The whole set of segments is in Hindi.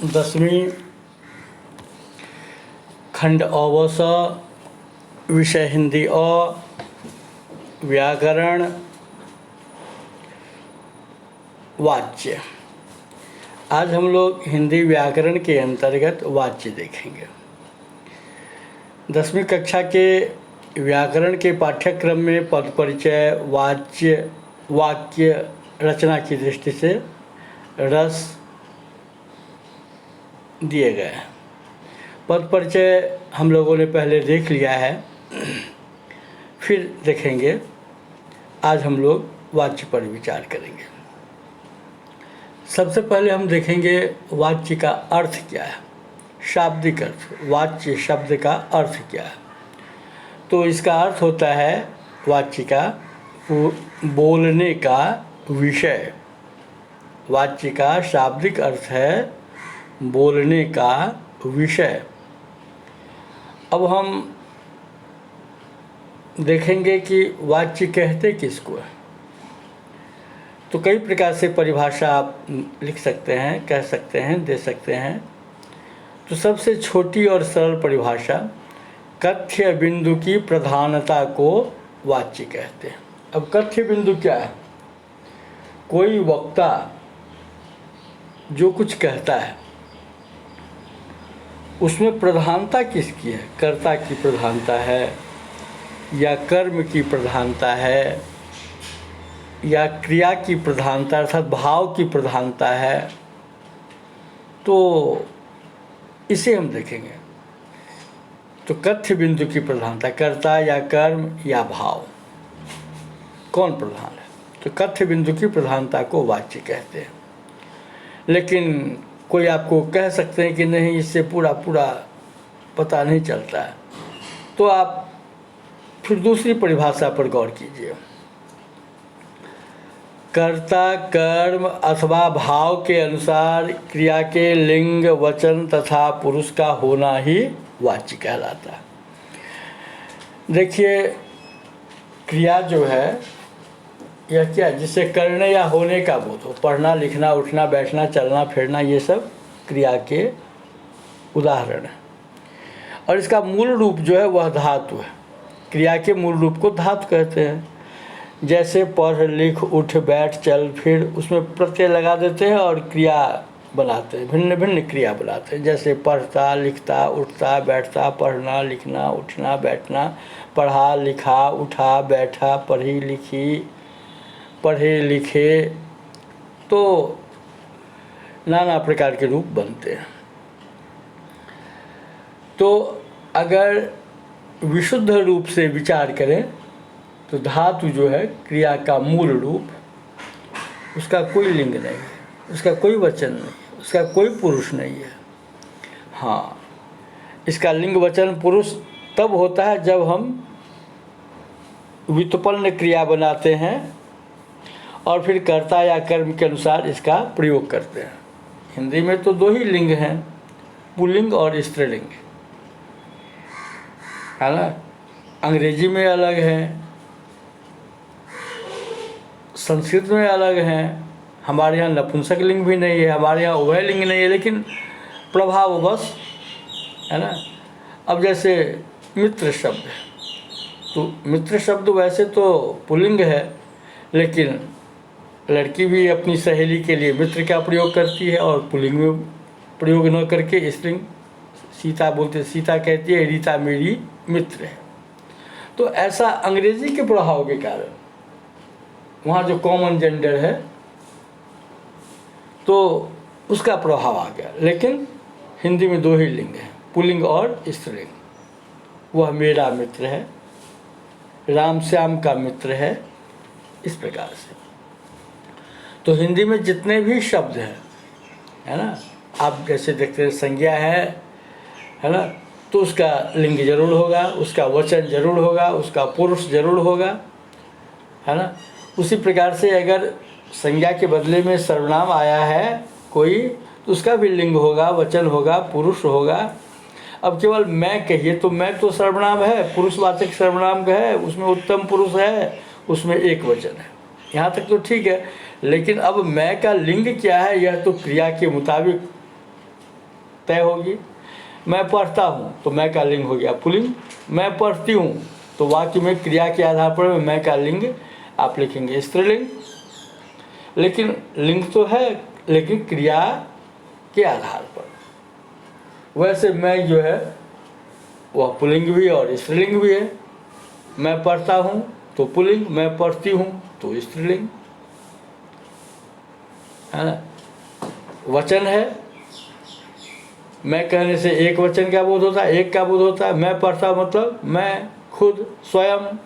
10वीं खंड अवस, विषय हिंदी व्याकरण, वाच्य। आज हम लोग हिंदी व्याकरण के अंतर्गत वाच्य देखेंगे। 10वीं कक्षा के व्याकरण के पाठ्यक्रम में पद परिचय, वाच्य, वाक्य रचना की दृष्टि से रस दिए गए हैं। पद परिचय हम लोगों ने पहले देख लिया है, फिर देखेंगे। आज हम लोग वाच्य पर विचार करेंगे। सबसे पहले हम देखेंगे वाच्य का अर्थ क्या है, शाब्दिक अर्थ। वाच्य शब्द का अर्थ क्या है? तो इसका अर्थ होता है वाच्य का बोलने का विषय। वाच्य का शाब्दिक अर्थ है बोलने का विषय। अब हम देखेंगे कि वाच्य कहते किसको है। तो कई प्रकार से परिभाषा आप लिख सकते हैं, कह सकते हैं, दे सकते हैं। तो सबसे छोटी और सरल परिभाषा, कथ्य बिंदु की प्रधानता को वाच्य कहते हैं। अब कथ्य बिंदु क्या है? कोई वक्ता जो कुछ कहता है उसमें प्रधानता किसकी है? कर्ता की प्रधानता है, या कर्म की प्रधानता है, या क्रिया की प्रधानता अर्थात भाव की प्रधानता है। तो इसे हम देखेंगे। तो कथ्य बिंदु की प्रधानता, कर्ता या कर्म या भाव, कौन प्रधान है? तो कथ्य बिंदु की प्रधानता को वाच्य कहते हैं। लेकिन कोई आपको कह सकते हैं कि नहीं, इससे पूरा पता नहीं चलता है, तो आप फिर दूसरी परिभाषा पर गौर कीजिए। कर्ता, कर्म अथवा भाव के अनुसार क्रिया के लिंग, वचन तथा पुरुष का होना ही वाच्य कहलाता है। देखिए, क्रिया जो है यह क्या, जिससे करने या होने का बोध हो। पढ़ना, लिखना, उठना, बैठना, चलना, फिरना, ये सब क्रिया के उदाहरण हैं। और इसका मूल रूप जो है वह धातु है। क्रिया के मूल रूप को धातु कहते हैं। जैसे पढ़, लिख, उठ, बैठ, चल, फिर, उसमें प्रत्यय लगा देते हैं और क्रिया बनाते हैं, भिन्न भिन्न क्रिया बनाते हैं। जैसे पढ़ता, लिखता, उठता, बैठता, पढ़ना, लिखना, उठना, बैठना, पढ़ा, लिखा, उठा, बैठा, पढ़ी, लिखी, पढ़े, लिखे, तो नाना प्रकार के रूप बनते हैं। तो अगर विशुद्ध रूप से विचार करें तो धातु जो है क्रिया का मूल रूप, उसका कोई लिंग नहीं है, उसका कोई वचन नहीं है, उसका कोई पुरुष नहीं है। हाँ, इसका लिंग, वचन, पुरुष तब होता है जब हम व्युत्पन्न क्रिया बनाते हैं और फिर कर्ता या कर्म के अनुसार इसका प्रयोग करते हैं। हिंदी में तो दो ही लिंग हैं, पुल्लिंग और स्त्रीलिंग, है ना। अंग्रेजी में अलग है, संस्कृत में अलग है। हमारे यहाँ नपुंसक लिंग भी नहीं है, हमारे यहाँ उभय लिंग नहीं है, लेकिन प्रभाववश, है ना। अब जैसे मित्र शब्द है, तो मित्र शब्द वैसे तो पुल्लिंग है, लेकिन लड़की भी अपनी सहेली के लिए मित्र का प्रयोग करती है और पुल्लिंग में प्रयोग न करके स्त्रीलिंग, सीता बोलते, सीता कहती है रीता मेरी मित्र है। तो ऐसा अंग्रेजी के प्रभाव के कारण वहाँ जो कॉमन जेंडर है तो उसका प्रभाव आ गया। लेकिन हिंदी में दो ही लिंग हैं, पुल्लिंग और स्त्रीलिंग। वह मेरा मित्र है, राम श्याम का मित्र है, इस प्रकार से। तो हिंदी में जितने भी शब्द हैं, है ना, आप जैसे देखते हैं संज्ञा है ना, तो उसका लिंग जरूर होगा, उसका वचन जरूर होगा, उसका पुरुष जरूर होगा, है ना। उसी प्रकार से अगर संज्ञा के बदले में सर्वनाम आया है कोई, तो उसका भी लिंग होगा, वचन होगा, पुरुष होगा। अब केवल मैं कहिए तो मैं तो सर्वनाम है, पुरुषवाचक सर्वनाम का है, उसमें उत्तम पुरुष है, उसमें एक वचन है, यहाँ तक तो ठीक है। लेकिन अब मैं का लिंग क्या है, यह तो क्रिया के मुताबिक तय होगी। मैं पढ़ता हूँ तो मैं का लिंग हो गया पुल्लिंग। मैं पढ़ती हूँ तो वाक्य में क्रिया के आधार पर मैं का लिंग आप लिखेंगे स्त्रीलिंग। लेकिन लिंग तो है, लेकिन क्रिया के आधार पर। वैसे मैं जो है वह पुल्लिंग भी और स्त्रीलिंग भी है। मैं पढ़ता हूँ तो पुल्लिंग, मैं पढ़ती हूँ तो स्त्रीलिंग, है ना। वचन है, मैं कहने से एक वचन का बोध होता है, एक का बोध होता है। मैं पढ़ता मतलब मैं खुद स्वयं।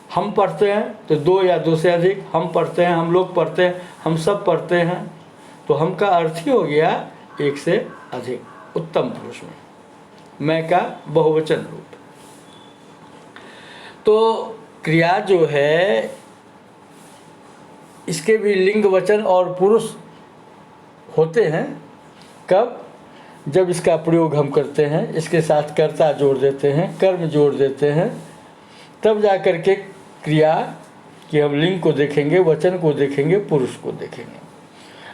हम पढ़ते हैं तो दो या दो से अधिक, हम पढ़ते हैं, हम लोग पढ़ते हैं, हम सब पढ़ते हैं। तो हम का अर्थ ही हो गया एक से अधिक उत्तम पुरुष में, मैं का बहुवचन रूप। तो क्रिया जो है इसके भी लिंग वचन और पुरुष होते हैं। कब? जब इसका प्रयोग हम करते हैं, इसके साथ कर्ता जोड़ देते हैं, कर्म जोड़ देते हैं, तब जा कर के क्रिया कि हम लिंग को देखेंगे, वचन को देखेंगे, पुरुष को देखेंगे।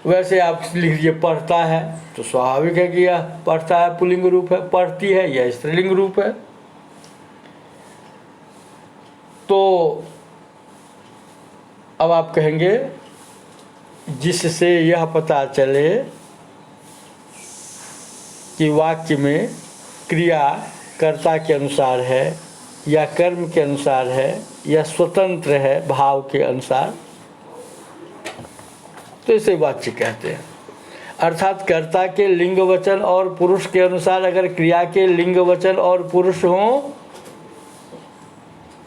वैसे आप लिख लीजिए पढ़ता है तो स्वाभाविक है कि यह पढ़ता है पुल्लिंग रूप है, पढ़ती है यह स्त्रीलिंग रूप है। तो अब आप कहेंगे जिससे यह पता चले कि वाक्य में क्रिया कर्ता के अनुसार है या कर्म के अनुसार है या स्वतंत्र है भाव के अनुसार, तो इसे वाच्य कहते हैं। अर्थात कर्ता के लिंग वचन और पुरुष के अनुसार अगर क्रिया के लिंग वचन और पुरुष हों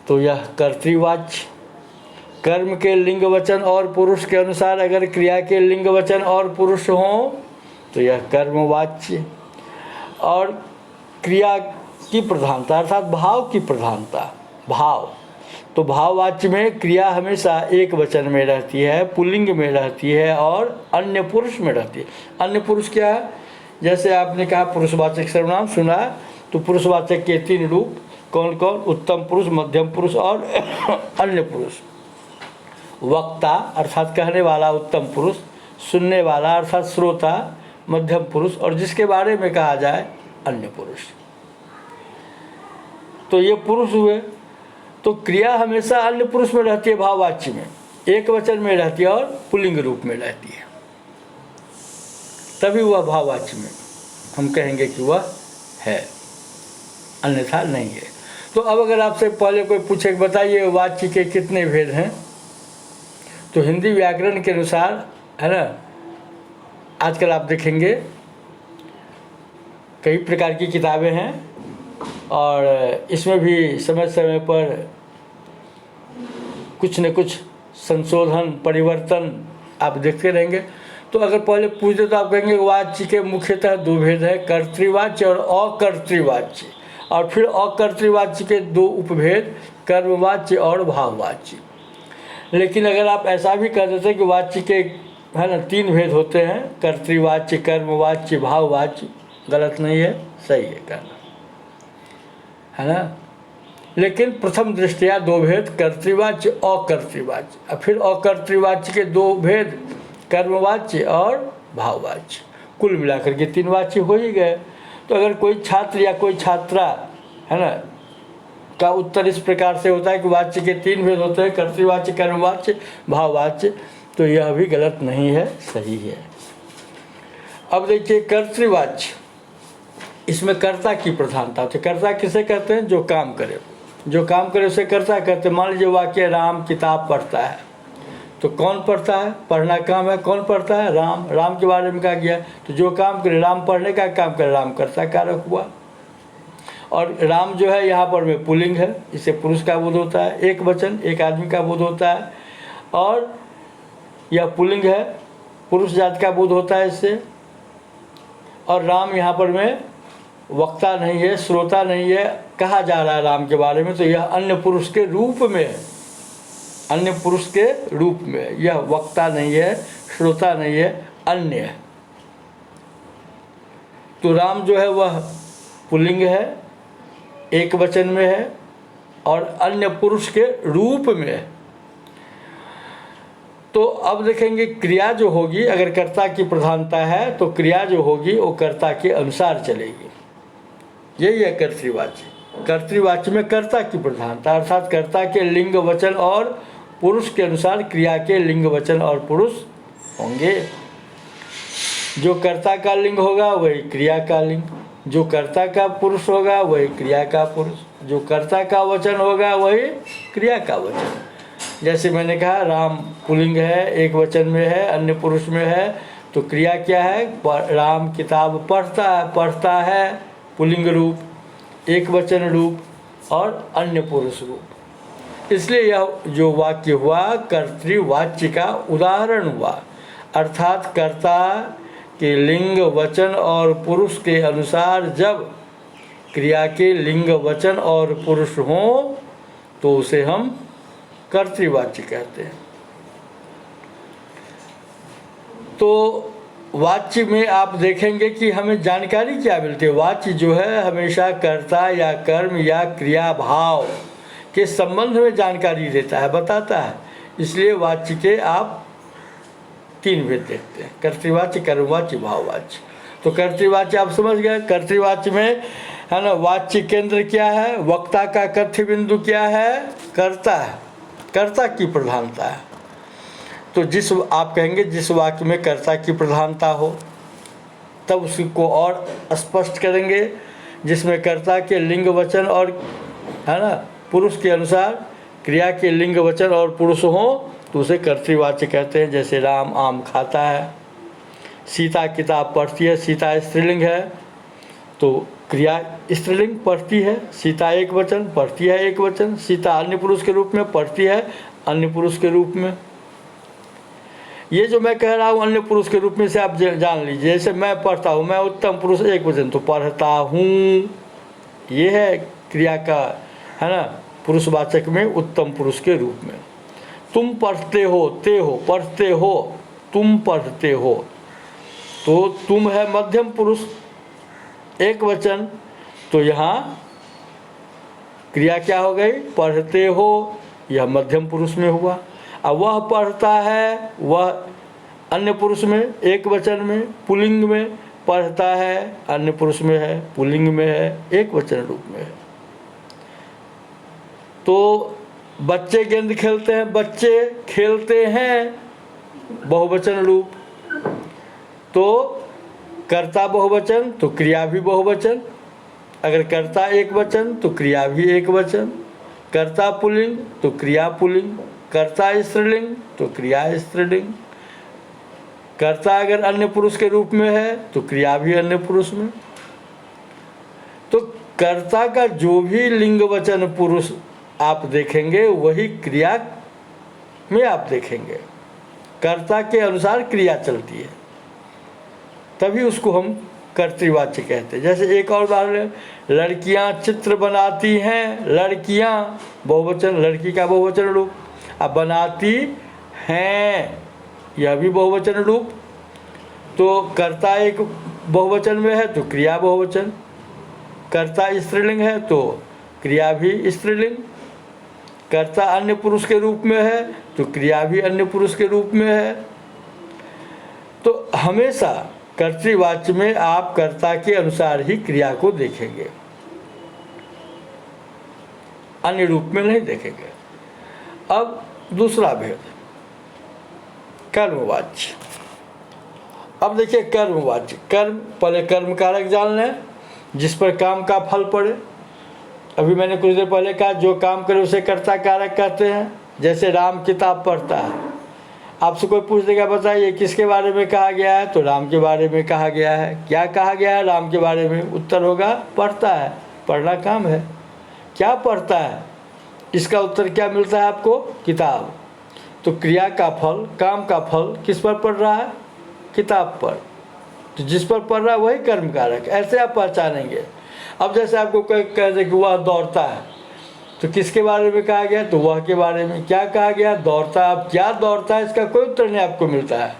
तो यह कर्तृवाच्य। कर्म के लिंग वचन और पुरुष के अनुसार अगर क्रिया के लिंग वचन और पुरुष हों तो यह कर्मवाच्य। और क्रिया की प्रधानता अर्थात भाव की प्रधानता, भाव तो भाववाच्य में क्रिया हमेशा एक वचन में रहती है, पुल्लिंग में रहती है और अन्य पुरुष में रहती है। अन्य पुरुष क्या है? जैसे आपने कहा पुरुषवाचक सर्वनाम सुना, तो पुरुषवाचक के 3 रूप कौन कौन? उत्तम पुरुष, मध्यम पुरुष और अन्य पुरुष। वक्ता अर्थात कहने वाला उत्तम पुरुष, सुनने वाला अर्थात श्रोता मध्यम पुरुष, और जिसके बारे में कहा जाए अन्य पुरुष। तो ये पुरुष हुए। तो क्रिया हमेशा अन्य पुरुष में रहती है, भाववाच्य में एक वचन में रहती है और पुल्लिंग रूप में रहती है, तभी वह भाववाच्य में हम कहेंगे कि वह है, अन्यथा नहीं है। तो अब अगर आपसे पहले कोई पूछे कि बताइए वाच्य के कितने भेद हैं, तो हिंदी व्याकरण के अनुसार, है ना, आजकल आप देखेंगे कई प्रकार की किताबें हैं और इसमें भी समय समय पर कुछ न कुछ संशोधन परिवर्तन आप देखते रहेंगे। तो अगर पहले पूछते तो आप कहेंगे वाच्य के मुख्यतः 2 भेद है, कर्तृवाच्य और अकर्तृवाच्य, और फिर अकर्तृवाच्य के 2 उपभेद कर्मवाच्य और भाववाच्य। लेकिन अगर आप ऐसा भी कह देते कि वाच्य के, है ना, 3 भेद होते हैं, कर्तृवाच्य, कर्मवाच्य, भाववाच्य, गलत नहीं है, सही है कहना, है ना। लेकिन प्रथम दृष्टया 2 भेद कर्तृवाच्य अकर्तृवाच्य, फिर अकर्तृवाच्य के 2 भेद कर्मवाच्य और भाववाच्य, कुल मिलाकर के 3 वाच्य हो ही गए। तो अगर कोई छात्र या कोई छात्रा, है ना, का उत्तर इस प्रकार से होता है कि वाच्य के 3 भेद होते हैं, कर्तृवाच्य, कर्मवाच्य, भाववाच्य, तो यह भी गलत नहीं है, सही है। अब देखिए कर्तृवाच्य, इसमें कर्ता की प्रधानता। तो कर्ता किसे कहते हैं? जो काम करे, जो काम करे उसे कर्ता कहते हैं। मान लीजिए वाक्य राम किताब पढ़ता है, तो कौन पढ़ता है? पढ़ना काम है, कौन पढ़ता है? राम। राम के बारे में कहा गया, तो जो काम करे, राम पढ़ने का काम करे, राम कर्ता कारक हुआ। और राम जो है यहाँ पर में पुल्लिंग है, इससे पुरुष का बोध होता है, एक वचन एक आदमी का बोध होता है, और यह पुल्लिंग है, पुरुष जाति का बोध होता है इससे। और राम यहाँ पर में वक्ता नहीं है, श्रोता नहीं है, कहा जा रहा है राम के बारे में, तो यह अन्य पुरुष के रूप में है, अन्य पुरुष के रूप में, यह वक्ता नहीं है, श्रोता नहीं है, अन्य है। तो राम जो है वह पुल्लिंग है, एक वचन में है और अन्य पुरुष के रूप में है। तो अब देखेंगे क्रिया जो होगी, अगर कर्ता की प्रधानता है तो क्रिया जो होगी वो कर्ता के अनुसार चलेगी। यही है कर्तृवाच्य। कर्तृवाच्य में कर्ता की प्रधानता, अर्थात कर्ता के लिंग वचन और पुरुष के अनुसार क्रिया के लिंग वचन और पुरुष होंगे। जो कर्ता का लिंग होगा वही क्रिया का लिंग, जो कर्ता का पुरुष होगा वही क्रिया का पुरुष, जो कर्ता का वचन होगा वही क्रिया का वचन। जैसे मैंने कहा राम पुल्लिंग है, एक वचन में है, अन्य पुरुष में है, तो क्रिया क्या है? राम किताब पढ़ता है पुल्लिंग रूप, एक वचन रूप और अन्य पुरुष रूप। इसलिए यह जो वाक्य हुआ कर्तृवाच्य का उदाहरण हुआ, अर्थात कर्ता के लिंग वचन और पुरुष के अनुसार जब क्रिया के लिंग वचन और पुरुष हों तो उसे हम कर्तृवाच्य कहते हैं। तो वाच्य में आप देखेंगे कि हमें जानकारी क्या मिलती है। वाच्य जो है हमेशा कर्ता या कर्म या क्रिया भाव के संबंध में जानकारी देता है, बताता है। इसलिए वाच्य के आप 3 भेद देखते हैं, कर्तृवाच्य, कर्मवाच्य, भाववाच्य। तो कर्तृवाच्य आप समझ गए। कर्तृवाच्य में है ना, वाच्य केंद्र क्या है? वक्ता का कथ्य बिंदु क्या है? कर्ता है, कर्ता की प्रधानता है। तो जिस आप कहेंगे जिस वाक्य में कर्ता की प्रधानता हो तब उसको और स्पष्ट करेंगे, जिसमें कर्ता के लिंग वचन और है ना पुरुष के अनुसार क्रिया के लिंग वचन और पुरुष हो तो उसे कर्तृवाच्य कहते हैं। जैसे राम आम खाता है, सीता किताब पढ़ती है, सीता स्त्रीलिंग है तो क्रिया स्त्रीलिंग पढ़ती है, सीता एक वचन पढ़ती है एक वचन, सीता अन्य पुरुष के रूप में पढ़ती है अन्य पुरुष के रूप में। ये जो मैं कह रहा हूँ अन्य पुरुष के रूप में से आप जान लीजिए। जैसे मैं पढ़ता हूँ, मैं उत्तम पुरुष एक वचन तो पढ़ता हूँ, ये है क्रिया का है ना पुरुषवाचक में उत्तम पुरुष के रूप में। तुम पढ़ते हो, ते हो, पढ़ते हो, तुम पढ़ते हो, तो तुम है मध्यम पुरुष एक वचन, तो यहाँ क्रिया क्या हो गई? पढ़ते हो, यह मध्यम पुरुष में हुआ। अब वह पढ़ता है, वह अन्य पुरुष में एक वचन में पुल्लिंग में, पढ़ता है अन्य पुरुष में है, पुल्लिंग में है, एक वचन रूप में है। तो बच्चे गेंद खेलते हैं, बच्चे खेलते हैं बहुवचन रूप, तो कर्ता बहुवचन तो क्रिया भी बहुवचन। अगर कर्ता एक वचन तो क्रिया भी एक वचन, कर्ता पुल्लिंग तो क्रिया पुल्लिंग, कर्ता स्त्रीलिंग तो क्रिया स्त्रीलिंग, कर्ता अगर अन्य पुरुष के रूप में है तो क्रिया भी अन्य पुरुष में। तो कर्ता का जो भी लिंग वचन पुरुष आप देखेंगे वही क्रिया में आप देखेंगे। कर्ता के अनुसार क्रिया चलती है, तभी उसको हम कर्तृवाच्य कहते हैं। जैसे एक और उदाहरण, लड़कियां चित्र बनाती हैं, लड़कियां बहुवचन, लड़की का बहुवचन रूप। अब बनाती हैं यह भी बहुवचन रूप, तो कर्ता एक बहुवचन में है तो क्रिया बहुवचन, कर्ता स्त्रीलिंग है तो क्रिया भी स्त्रीलिंग, कर्ता अन्य पुरुष के रूप में है तो क्रिया भी अन्य पुरुष के रूप में है। तो हमेशा कर्तृवाच्य में आप कर्ता के अनुसार ही क्रिया को देखेंगे, अन्य रूप में नहीं देखेंगे। अब दूसरा भेद कर्मवाच्य। अब देखिए कर्मवाच्य, कर्म पहले कर्म कारक जान लें जिस पर काम का फल पड़े। अभी मैंने कुछ देर पहले कहा जो काम करे उसे कर्ता कारक कहते हैं। जैसे राम किताब पढ़ता है, आपसे कोई पूछ देगा बताइए किसके बारे में कहा गया है, तो राम के बारे में कहा गया है। क्या कहा गया है राम के बारे में? उत्तर होगा पढ़ता है, पढ़ना काम है। क्या पढ़ता है, इसका उत्तर क्या मिलता है आपको? किताब। तो क्रिया का फल, काम का फल किस पर पढ़ रहा है? किताब पर। तो जिस पर पढ़ रहा है वही कर्म कारक, ऐसे आप पहचानेंगे। अब जैसे आपको कह दे कि वह दौड़ता है, तो किसके बारे में कहा गया? तो वह के बारे में। क्या कहा गया? दौड़ता। अब क्या दौड़ता है इसका कोई उत्तर नहीं आपको मिलता है,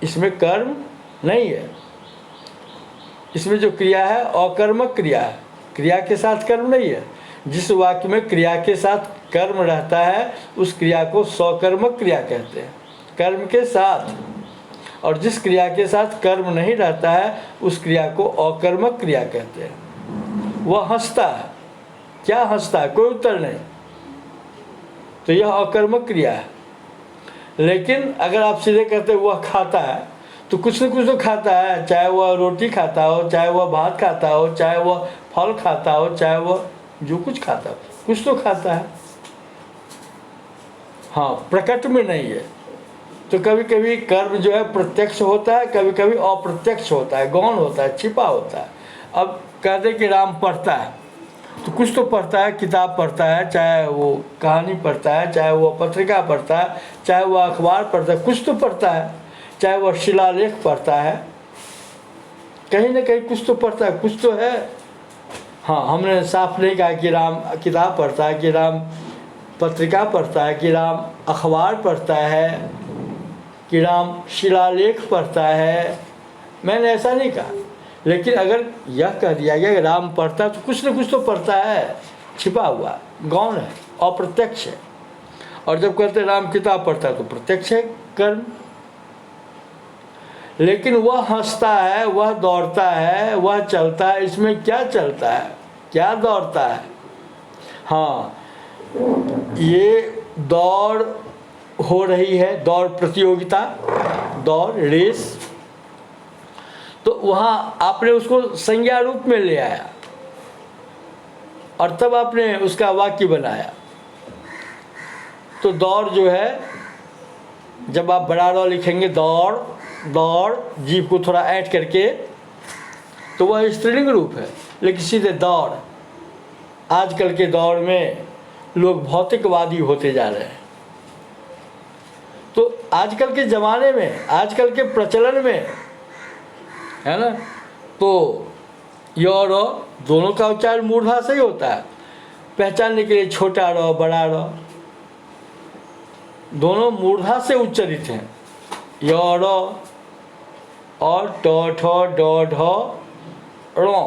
इसमें कर्म नहीं है। इसमें जो क्रिया है अकर्मक क्रिया है, क्रिया के साथ कर्म नहीं है। जिस वाक्य में क्रिया के साथ कर्म रहता है उस क्रिया को सकर्मक क्रिया कहते हैं। कर्म के साथ, और जिस क्रिया के साथ कर्म नहीं रहता है उस क्रिया को अकर्मक क्रिया कहते हैं। वह हंसता है, क्या हंसता है, कोई उत्तर नहीं, तो यह अकर्मक क्रिया है। लेकिन अगर आप सीधे कहते वह खाता है, तो कुछ न कुछ तो खाता है, चाहे वह रोटी खाता हो, चाहे वह भात खाता हो, चाहे वह फल खाता हो, चाहे वह जो कुछ खाता हो, कुछ तो खाता है। हाँ, प्रकट में नहीं है। तो कभी कभी कर्म जो है प्रत्यक्ष होता है, कभी कभी अप्रत्यक्ष होता है, गौण होता है, छिपा होता है। अब कहते कि राम पढ़ता है, तो कुछ तो पढ़ता है, किताब पढ़ता है, चाहे वो कहानी पढ़ता है, चाहे वो पत्रिका पढ़ता है, चाहे वो अखबार पढ़ता है, कुछ तो पढ़ता है, चाहे वह शिलालेख पढ़ता है, कहीं ना कहीं कुछ तो पढ़ता है, कुछ तो है। हाँ, हमने साफ नहीं कहा कि राम किताब पढ़ता है, कि राम पत्रिका पढ़ता है, कि राम अखबार पढ़ता है, कि राम शिलालेख पढ़ता है, मैंने ऐसा नहीं कहा। लेकिन अगर यह कह दिया गया कि राम पढ़ता है, तो कुछ न कुछ तो पढ़ता है, छिपा हुआ, गौण है, अप्रत्यक्ष है। और जब कहते राम किताब पढ़ता है तो प्रत्यक्ष है कर्म। लेकिन वह हंसता है, वह दौड़ता है, वह चलता है, इसमें क्या चलता है, क्या दौड़ता है? हाँ, ये दौड़ हो रही है, दौड़ प्रतियोगिता, दौड़ रेस, तो वहाँ आपने उसको संज्ञा रूप में ले आया और तब आपने उसका वाक्य बनाया। तो दौड़ जो है, जब आप बड़ा रॉ लिखेंगे दौड़, दौड़ जीभ को थोड़ा ऐड करके, तो वह स्त्रीलिंग रूप है। लेकिन सीधे दौड़, आजकल के दौर में लोग भौतिकवादी होते जा रहे हैं। तो आजकल के ज़माने में, आजकल के प्रचलन में, है ना, तो य और दोनों का उच्चारण मूर्धा से ही होता है। पहचानने के लिए छोटा र, बड़ा र, दोनों मूर्धा से उच्चरित हैं। य और ट, ठ, ड, ढ, ण।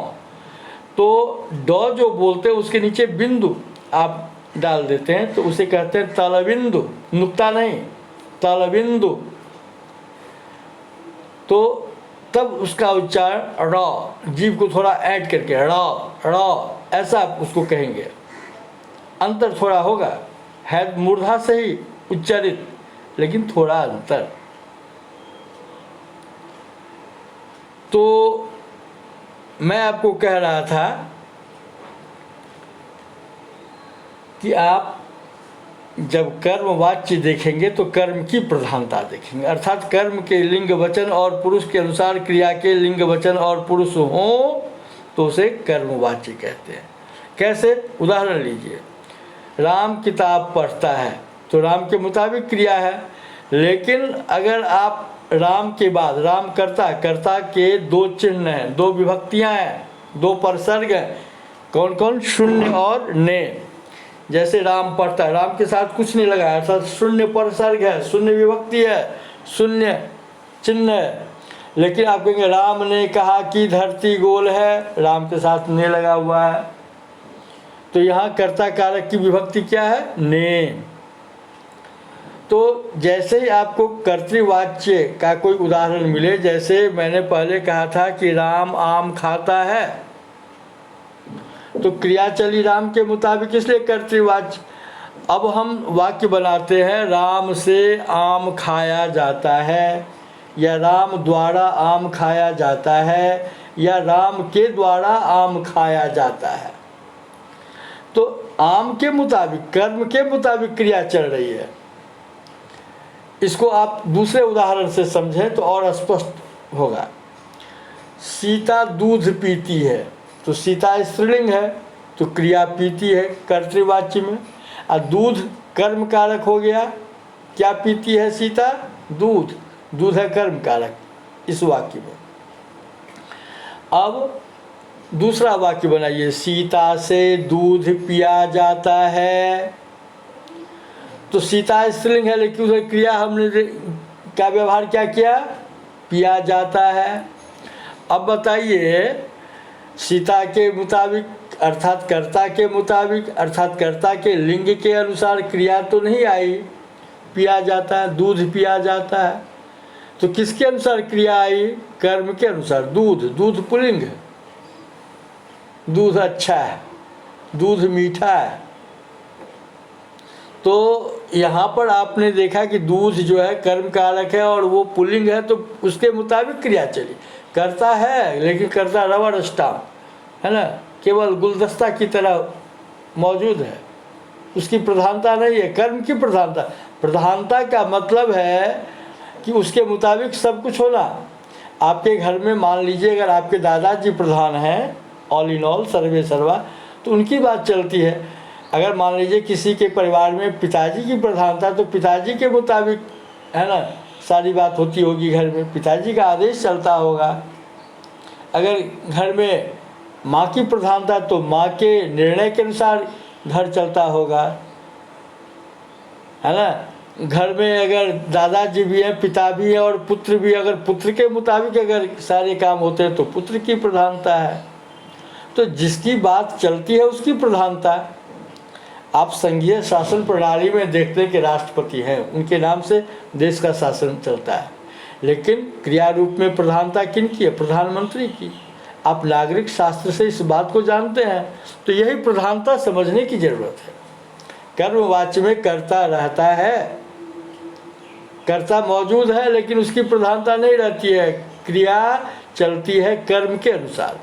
तो ड जो बोलते हैं उसके नीचे बिंदु आप डाल देते हैं, तो उसे कहते हैं तलबिंदु, नुक्ता नहीं, तलबिंदु। तो तब उसका उच्चारण र, जीभ को थोड़ा ऐड करके र, ऐसा आप उसको कहेंगे। अंतर थोड़ा होगा, है मूर्धा से ही उच्चारित, लेकिन थोड़ा अंतर। तो मैं आपको कह रहा था कि आप जब कर्म वाच्य देखेंगे तो कर्म की प्रधानता देखेंगे, अर्थात कर्म के लिंग वचन और पुरुष के अनुसार क्रिया के लिंग वचन और पुरुष हों तो उसे कर्म वाच्य कहते हैं। कैसे? उदाहरण लीजिए, राम किताब पढ़ता है तो राम के मुताबिक क्रिया है। लेकिन अगर आप राम के बाद राम कर्ता, कर्ता के दो चिन्ह हैं, दो विभक्तियां हैं, दो परसर्ग हैं, कौन कौन? शून्य और ने। जैसे राम पढ़ता है, राम के साथ कुछ नहीं लगा है, अर्थात शून्य परसर्ग है, शून्य विभक्ति है, शून्य चिन्ह है। लेकिन आप कहेंगे राम ने कहा कि धरती गोल है, राम के साथ ने लगा हुआ है, तो यहाँ कर्ता कारक की विभक्ति क्या है? ने। तो जैसे ही आपको कर्तृवाच्य का कोई उदाहरण मिले, जैसे मैंने पहले कहा था कि राम आम खाता है, तो क्रिया चली राम के मुताबिक, इसलिए कर्तृवाच्य। अब हम वाक्य बनाते हैं, राम से आम खाया जाता है, या राम द्वारा आम खाया जाता है, या राम के द्वारा आम खाया जाता है। तो आम के मुताबिक, कर्म के मुताबिक क्रिया चल रही है। इसको आप दूसरे उदाहरण से समझें तो और स्पष्ट होगा। सीता दूध पीती है, तो सीता स्त्रीलिंग है, तो क्रिया पीती है कर्तृवाच्य में, और दूध कर्म कारक हो गया। क्या पीती है सीता? दूध, दूध है कर्म कारक इस वाक्य में। अब दूसरा वाक्य बनाइए, सीता से दूध पिया जाता है, तो सीता स्त्रीलिंग है, लेकिन उसे क्रिया हमने क्या व्यवहार क्या किया? पिया जाता है। अब बताइए, सीता के मुताबिक अर्थात कर्ता के मुताबिक, अर्थात कर्ता के लिंग के अनुसार क्रिया तो नहीं आई, पिया जाता है, दूध पिया जाता है। तो किसके अनुसार क्रिया आई? कर्म के अनुसार। दूध, दूध पुल्लिंग है, दूध अच्छा है, दूध मीठा है। तो यहाँ पर आपने देखा कि दूध जो है कर्म कारक है और वो पुल्लिंग है, तो उसके मुताबिक क्रिया चली। करता है लेकिन करता रबर स्टाम्प है ना, केवल गुलदस्ता की तरह मौजूद है, उसकी प्रधानता नहीं है। कर्म की प्रधानता, प्रधानता का मतलब है कि उसके मुताबिक सब कुछ होना। आपके घर में मान लीजिए अगर आपके दादाजी प्रधान हैं, ऑल इन ऑल, सर्वे सर्वा, तो उनकी बात चलती है। अगर मान लीजिए किसी के परिवार में पिताजी की प्रधानता, तो पिताजी के मुताबिक है ना सारी बात होती होगी घर में, पिताजी का आदेश चलता होगा। अगर घर में माँ की प्रधानता, तो माँ के निर्णय के अनुसार घर चलता होगा, है ना। घर में अगर दादाजी भी हैं, पिता भी हैं और पुत्र भी, अगर पुत्र के मुताबिक अगर सारे काम होते हैं तो पुत्र की प्रधानता है। तो जिसकी बात चलती है उसकी प्रधानता। आप संघीय शासन प्रणाली में देखते हैं कि राष्ट्रपति हैं, उनके नाम से देश का शासन चलता है, लेकिन क्रिया रूप में प्रधानता किनकी है? प्रधानमंत्री की। आप नागरिक शास्त्र से इस बात को जानते हैं, तो यही प्रधानता समझने की जरूरत है। कर्मवाच्य में कर्ता रहता है, कर्ता मौजूद है, लेकिन उसकी प्रधानता नहीं रहती है, क्रिया चलती है कर्म के अनुसार।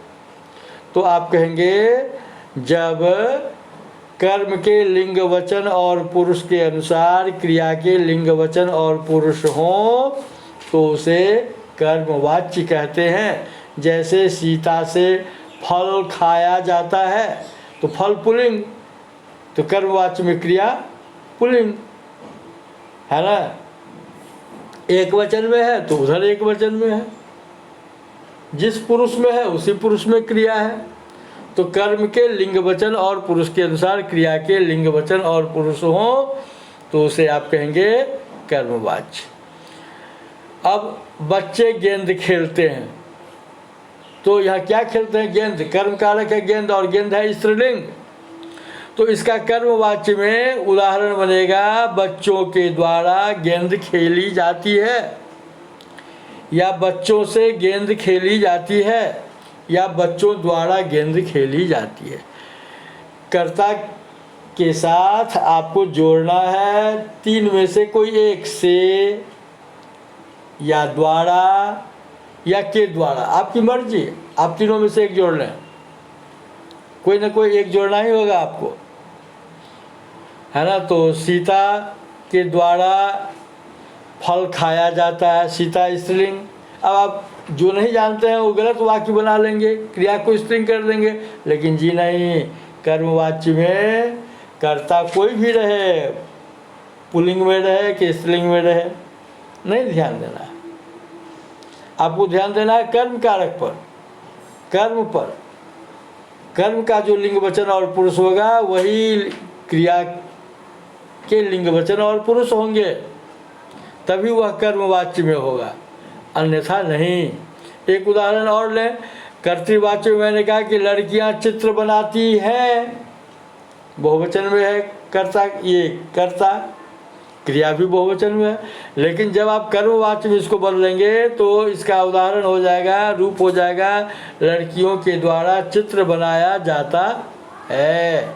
तो आप कहेंगे जब कर्म के लिंग वचन और पुरुष के अनुसार क्रिया के लिंग वचन और पुरुष हों तो उसे कर्मवाच्य कहते हैं। जैसे सीता से फल खाया जाता है तो फल पुल्लिंग, तो कर्मवाच्य में क्रिया पुल्लिंग है ना। एक वचन में है तो उधर एक वचन में है, जिस पुरुष में है उसी पुरुष में क्रिया है। तो कर्म के लिंग वचन और पुरुष के अनुसार क्रिया के लिंग वचन और पुरुष हो तो उसे आप कहेंगे कर्मवाच्य। अब बच्चे गेंद खेलते हैं, तो यहाँ क्या खेलते हैं? गेंद। कर्म कारक है गेंद और गेंद है स्त्रीलिंग, तो इसका कर्मवाच्य में उदाहरण बनेगा बच्चों के द्वारा गेंद खेली जाती है, या बच्चों से गेंद खेली जाती है, या बच्चों द्वारा गेंद खेली जाती है। कर्ता के साथ आपको जोड़ना है तीन में से कोई एक, से या द्वारा या के द्वारा, आपकी मर्जी, आप तीनों में से एक जोड़ लें, कोई ना कोई एक जोड़ना ही होगा आपको, है ना। तो सीता के द्वारा फल खाया जाता है, सीता स्त्रीलिंग। अब आप जो नहीं जानते हैं वो गलत वाक्य बना लेंगे, क्रिया को स्त्रीलिंग कर देंगे, लेकिन जी नहीं, कर्मवाच्य में कर्ता कोई भी रहे, पुल्लिंग में रहे कि स्त्रीलिंग में रहे, नहीं ध्यान देना है। आपको ध्यान देना है कर्म कारक पर, कर्म पर। कर्म का जो लिंग वचन और पुरुष होगा वही क्रिया के लिंग वचन और पुरुष होंगे, तभी वह कर्मवाच्य में होगा, अन्यथा नहीं। एक उदाहरण और लें, कर्तृवाच्य में मैंने कहा कि लड़कियां चित्र बनाती हैं, बहुवचन में है कर्ता, ये कर्ता, क्रिया भी बहुवचन में है। लेकिन जब आप कर्मवाच्य में इसको बदलेंगे तो इसका उदाहरण हो जाएगा, रूप हो जाएगा, लड़कियों के द्वारा चित्र बनाया जाता है,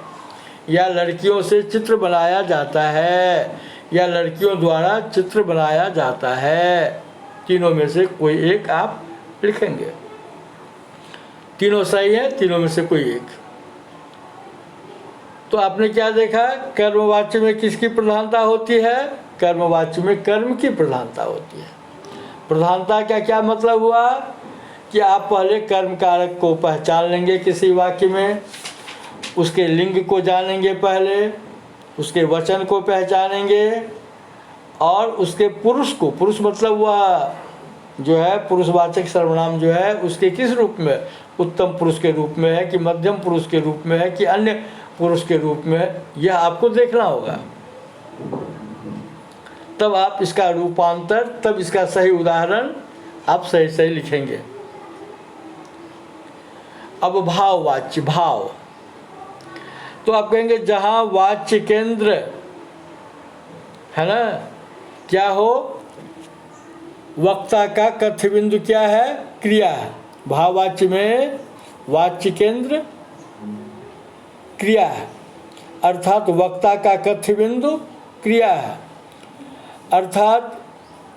या लड़कियों से चित्र बनाया जाता है, या लड़कियों द्वारा चित्र बनाया जाता है। तीनों में से कोई एक आप लिखेंगे, तीनों सही है, तीनों में से कोई एक। तो आपने क्या देखा, कर्मवाच्य में किसकी प्रधानता होती है? कर्मवाच्य में कर्म की प्रधानता होती है। प्रधानता का क्या मतलब हुआ कि आप पहले कर्म कारक को पहचान लेंगे किसी वाक्य में, उसके लिंग को जानेंगे पहले, उसके वचन को पहचानेंगे, और उसके पुरुष को, पुरुष मतलब वह जो है पुरुषवाचक सर्वनाम जो है उसके किस रूप में, उत्तम पुरुष के रूप में है कि मध्यम पुरुष के रूप में है कि अन्य पुरुष के रूप में, यह आपको देखना होगा। तब आप इसका रूपांतर, तब इसका सही उदाहरण आप सही सही लिखेंगे। अब भाववाच्य, भाव, तो आप कहेंगे जहाँ वाच्य केंद्र है ना, क्या हो, वक्ता का कथ्य बिंदु क्या है, क्रिया है। भाववाच्य में वाच्य केंद्र क्रिया है, अर्थात वक्ता का कथ्य बिंदु क्रिया है। अर्थात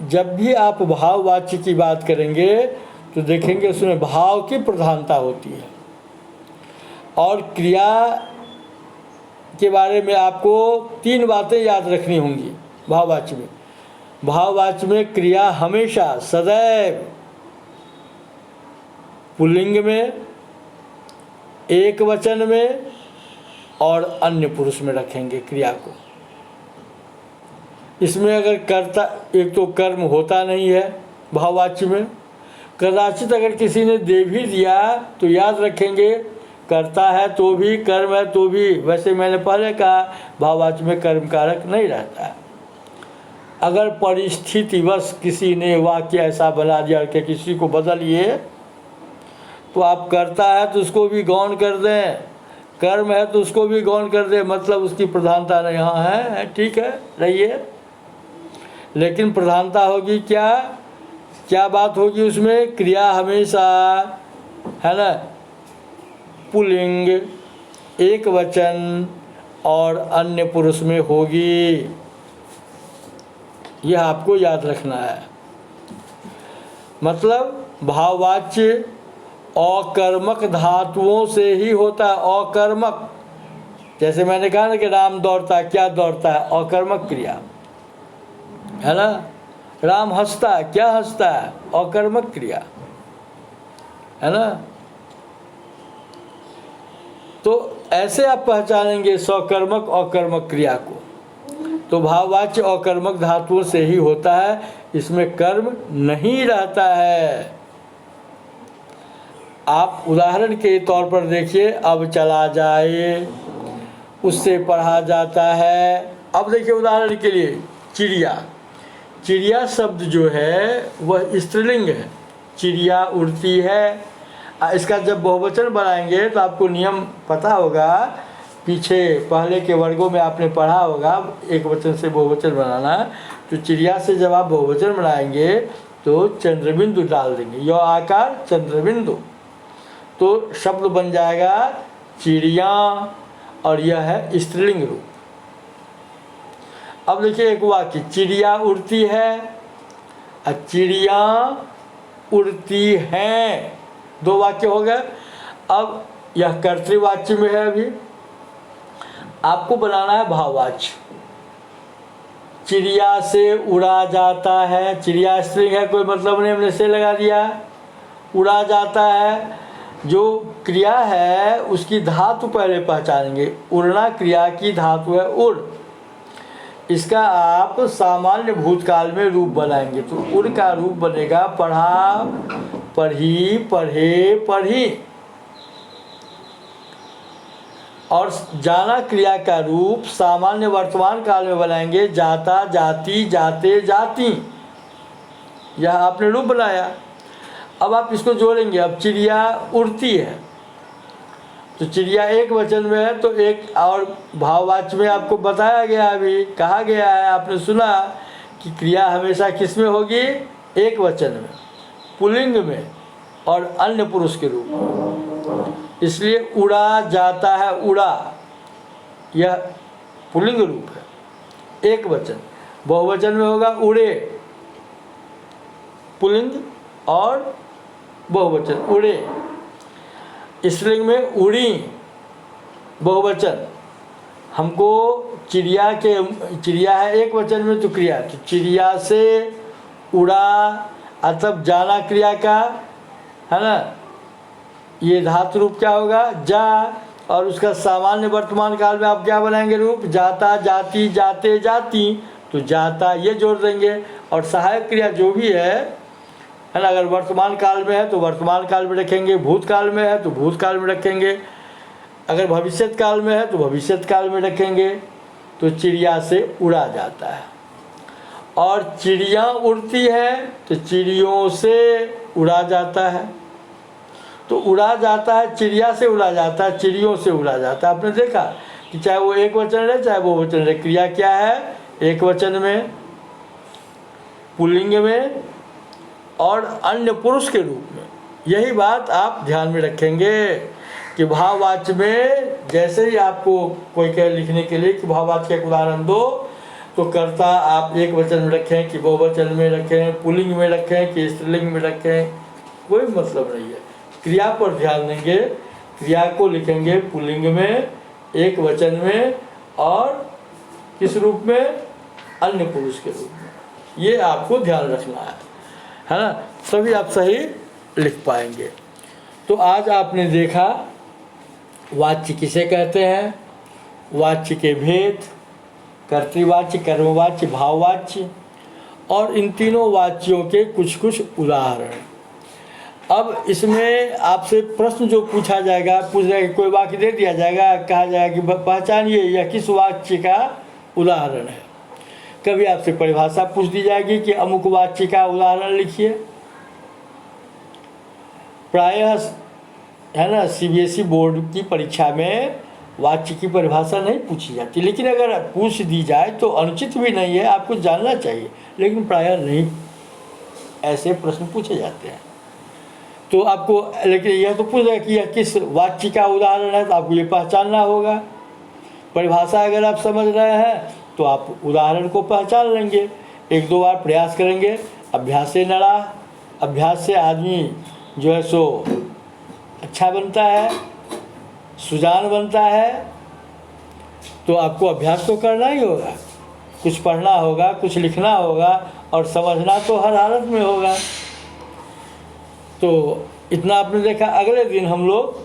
जब भी आप भाववाच्य की बात करेंगे तो देखेंगे उसमें भाव की प्रधानता होती है। और क्रिया के बारे में आपको 3 बातें याद रखनी होंगी भाववाच्य में। भाववाच्य में क्रिया हमेशा सदैव पुल्लिंग में, एक वचन में और अन्य पुरुष में रखेंगे क्रिया को। इसमें अगर कर्ता, एक तो कर्म होता नहीं है भाववाच्य में, कदाचित अगर किसी ने दे भी दिया तो याद रखेंगे कर्ता है तो भी, कर्म है तो भी। वैसे मैंने पहले कहा भाववाच्य में कर्म कारक नहीं रहता है। अगर परिस्थितिवश किसी ने वाक्य ऐसा बना दिया कि किसी को बदलिए, तो आप कर्ता है तो उसको भी गौण कर दें, कर्म है तो उसको भी गौण कर दें, मतलब उसकी प्रधानता नहीं। हाँ है ठीक है, रहिए, लेकिन प्रधानता होगी क्या, क्या बात होगी उसमें, क्रिया हमेशा, है ना, पुल्लिंग, एक वचन और अन्य पुरुष में होगी। यह आपको याद रखना है। मतलब भाववाच्य अकर्मक धातुओं से ही होता है, अकर्मक। जैसे मैंने कहा ना कि राम दौड़ता है, क्या दौड़ता है, अकर्मक क्रिया है ना। राम हंसता है, क्या हंसता है, अकर्मक क्रिया है ना। तो ऐसे आप पहचानेंगे सकर्मक अकर्मक क्रिया को। तो भाववाच्य अकर्मक धातुओं से ही होता है, इसमें कर्म नहीं रहता है। आप उदाहरण के तौर पर देखिए, अब चला जाए, उससे पढ़ा जाता है। अब देखिए उदाहरण के लिए चिड़िया, चिड़िया शब्द जो है वह स्त्रीलिंग है, चिड़िया उड़ती है। इसका जब बहुवचन बनाएंगे तो आपको नियम पता होगा, पीछे पहले के वर्गों में आपने पढ़ा होगा एक वचन से बहुवचन बनाना। तो चिड़िया से जब आप बहुवचन बनाएंगे तो चंद्रबिंदु डाल देंगे, यह आकार चंद्रबिंदु, तो शब्द बन जाएगा चिड़िया, और यह है स्त्रीलिंग रूप। अब देखिए एक वाक्य, चिड़िया उड़ती है, चिड़िया उड़ती हैं, 2 वाक्य हो गए। अब यह कर्तृवाच्य में है, अभी आपको बनाना है भाववाच्य। चिड़िया से उड़ा जाता है, चिड़िया स्त्रीलिंग है, कोई मतलब नहीं, हमने से लगा दिया। उड़ा जाता है, जो क्रिया है उसकी धातु पहले पहचानेंगे। उड़ना क्रिया की धातु है उड़, इसका आप सामान्य भूतकाल में रूप बनाएंगे तो उड़ का रूप बनेगा पढ़ा, पढ़ी, पढ़े, पढ़ी। और जाना क्रिया का रूप सामान्य वर्तमान काल में बनाएंगे जाता, जाती, जाते, जाती। यह आपने रूप बनाया। अब आप इसको जोड़ेंगे, अब चिड़िया उड़ती है तो चिड़िया एक वचन में है, तो एक और भाववाच्य में आपको बताया गया, अभी कहा गया है, आपने सुना कि क्रिया हमेशा किस में होगी, एक वचन में, पुल्लिंग में और अन्य पुरुष के रूप में। इसलिए उड़ा जाता है, उड़ा, यह पुल्लिंग रूप है, एक वचन। बहुवचन में होगा उड़े, पुल्लिंग और बहुवचन, उड़े। स्त्रीलिंग में उड़ी, बहुवचन। हमको चिड़िया के, चिड़िया है एक वचन में तो क्रिया, तो चिड़िया से उड़ा, तब जाना क्रिया का है ना, ये धातु रूप क्या होगा, जा। और उसका सामान्य वर्तमान काल में आप क्या बनाएंगे रूप, जाता, जाती, जाते, जाती, तो जाता ये जोड़ देंगे। और सहायक क्रिया जो भी है ना, अगर वर्तमान काल में है तो वर्तमान काल में रखेंगे, भूतकाल में है तो भूतकाल में रखेंगे, अगर भविष्यत काल में है तो भविष्यत काल में रखेंगे। तो चिड़िया से उड़ा जाता है, और चिड़िया उड़ती है तो चिड़ियों से उड़ा जाता है। तो उड़ा जाता है, चिड़िया से उड़ा जाता है, चिड़ियों से उड़ा जाता है। आपने देखा कि चाहे वो एक वचन रहे चाहे वो वचन रहे, क्रिया क्या है, एक वचन में पुल्लिंग में और अन्य पुरुष के रूप में। यही बात आप ध्यान में रखेंगे कि भाववाच्य में जैसे ही आपको कोई कहे लिखने के लिए कि भाववाच्य का उदाहरण दो, तो कर्ता आप एक वचन में रखें कि बहुवचन में रखें, पुल्लिंग में रखें कि स्त्रीलिंग में रखें, कोई मतलब नहीं है। क्रिया पर ध्यान देंगे, क्रिया को लिखेंगे पुल्लिंग में, एक वचन में और किस रूप में, अन्य पुरुष के रूप में। ये आपको ध्यान रखना है ना, तभी आप सही लिख पाएंगे। तो आज आपने देखा वाच्य किसे कहते हैं, वाच्य के भेद, कर्तृवाच्य, कर्मवाच्य, भाववाच्य, और इन तीनों वाच्यों के कुछ कुछ उदाहरण। अब इसमें आपसे प्रश्न जो पूछा जाएगा, पूछ जाएगा, कोई वाक्य दे दिया जाएगा, कहा जाएगा कि पहचानिए यह किस वाच्य का उदाहरण है। कभी आपसे परिभाषा पूछ दी जाएगी कि अमुक वाच्य का उदाहरण लिखिए। प्रायः है ना, सीबीएसई बोर्ड की परीक्षा में वाच्य की परिभाषा नहीं पूछी जाती, लेकिन अगर पूछ दी जाए तो अनुचित भी नहीं है, आपको जानना चाहिए, लेकिन प्रायः नहीं ऐसे प्रश्न पूछे जाते हैं। तो आपको, लेकिन यह तो पूछ रहा है कि यह किस वाच्य का उदाहरण है, तो आपको ये पहचानना होगा। परिभाषा अगर आप समझ रहे हैं तो आप उदाहरण को पहचान लेंगे, एक दो बार प्रयास करेंगे। अभ्यास से नड़ा, अभ्यास से आदमी जो है सो अच्छा बनता है, सुजान बनता है। तो आपको अभ्यास तो करना ही होगा, कुछ पढ़ना होगा, कुछ लिखना होगा, और समझना तो हर हालत में होगा। तो इतना आपने देखा। अगले दिन हम लोग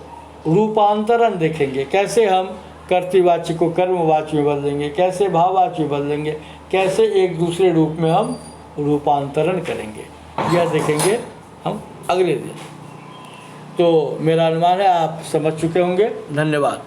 रूपांतरण देखेंगे, कैसे हम कर्तृवाच्य को कर्मवाच्य में बदलेंगे, कैसे भाववाच्य में बदलेंगे, कैसे एक दूसरे रूप में हम रूपांतरण करेंगे, यह देखेंगे हम अगले दिन। तो मेरा अनुमान है आप समझ चुके होंगे। धन्यवाद।